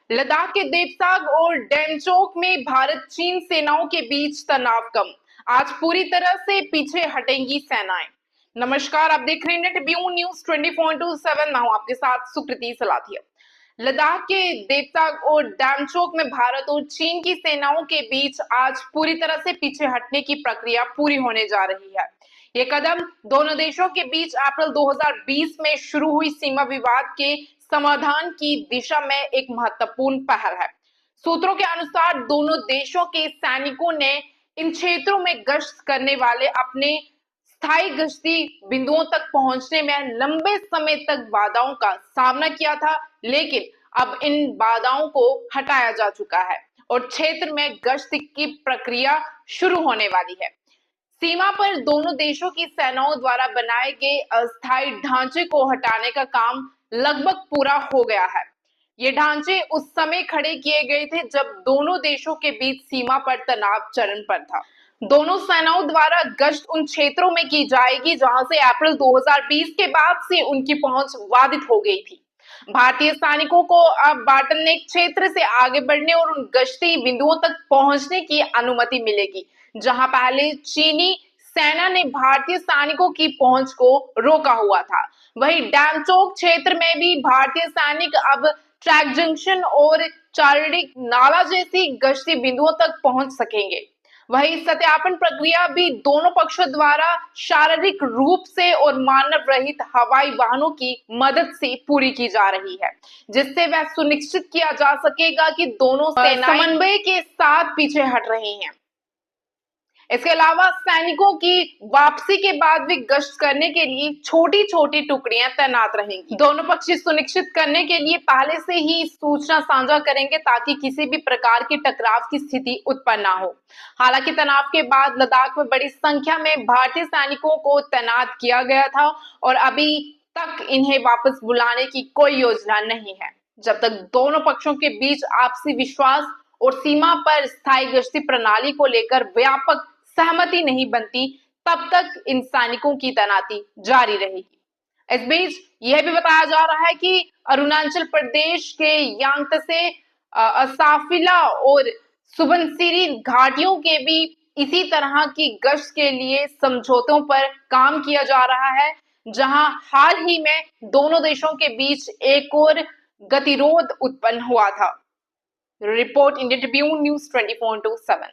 लद्दाख के देवसाग और डेमचोक में भारत चीन सेनाओं के बीच तनाव कम। आज पूरी तरह से पीछे हटेंगी सेनाएं। नमस्कार, आप देख रहे हैं नेट व्यू न्यूज 24/7। मैं हूं आपके साथ सुकृति सलाथिया। लद्दाख के देवसाग और डेमचोक में भारत और चीन की सेनाओं के बीच आज पूरी तरह से पीछे हटने की प्रक्रिया पूरी होने जा रही है। ये कदम दोनों देशों के बीच अप्रैल 2020 में शुरू हुई सीमा विवाद के समाधान की दिशा में एक महत्वपूर्ण पहल है। सूत्रों के अनुसार दोनों देशों के सैनिकों ने इन क्षेत्रों में गश्त करने वाले अपने स्थायी गश्ती बिंदुओं तक पहुंचने में लंबे समय तक बाधाओं का सामना किया था, लेकिन अब इन बाधाओं को हटाया जा चुका है और क्षेत्र में गश्त की प्रक्रिया शुरू होने वाली है। सीमा पर दोनों देशों की सेनाओं द्वारा बनाए गए अस्थायी ढांचे को हटाने का काम लगभग पूरा हो गया है। ये ढांचे उस समय खड़े किए गए थे जब दोनों देशों के बीच सीमा पर तनाव चरम पर था। दोनों सेनाओं द्वारा गश्त उन क्षेत्रों में की जाएगी जहां से अप्रैल 2020 के बाद से उनकी पहुंच बाधित हो गई थी। भारतीय सैनिकों को अब बाटलनेक क्षेत्र से आगे बढ़ने और उन गश्ती बिंदुओं तक पहुंचने की अनुमति मिलेगी, जहां पहले चीनी सेना ने भारतीय सैनिकों की पहुंच को रोका हुआ था। वहीं डैमचोक क्षेत्र में भी भारतीय सैनिक अब ट्रैक जंक्शन और चारडिक नाला जैसी गश्ती बिंदुओं तक पहुंच सकेंगे। वही सत्यापन प्रक्रिया भी दोनों पक्षों द्वारा शारीरिक रूप से और मानव रहित हवाई वाहनों की मदद से पूरी की जा रही है, जिससे वह सुनिश्चित किया जा सकेगा कि दोनों सेनाएं समन्वय के साथ पीछे हट रही हैं। इसके अलावा सैनिकों की वापसी के बाद भी गश्त करने के लिए छोटी छोटी टुकड़ियां तैनात रहेंगी। दोनों पक्ष सुनिश्चित करने के लिए पहले से ही सूचना साझा करेंगे ताकि किसी भी प्रकार की टकराव की स्थिति उत्पन्न ना हो। हालांकि तनाव के बाद लद्दाख में बड़ी संख्या में भारतीय सैनिकों को तैनात किया गया था और अभी तक इन्हें वापस बुलाने की कोई योजना नहीं है। जब तक दोनों पक्षों के बीच आपसी विश्वास और सीमा पर स्थायी गश्ती प्रणाली को लेकर व्यापक सहमति नहीं बनती, तब तक इन सैनिकों की तैनाती जारी रहेगी। इस बीच यह भी बताया जा रहा है कि अरुणाचल प्रदेश के यांगत्से, असाफिला और सुबनसिरी घाटियों के भी इसी तरह की गश्त के लिए समझौतों पर काम किया जा रहा है, जहां हाल ही में दोनों देशों के बीच एक और गतिरोध उत्पन्न हुआ था। Report India Tribune news 24/7।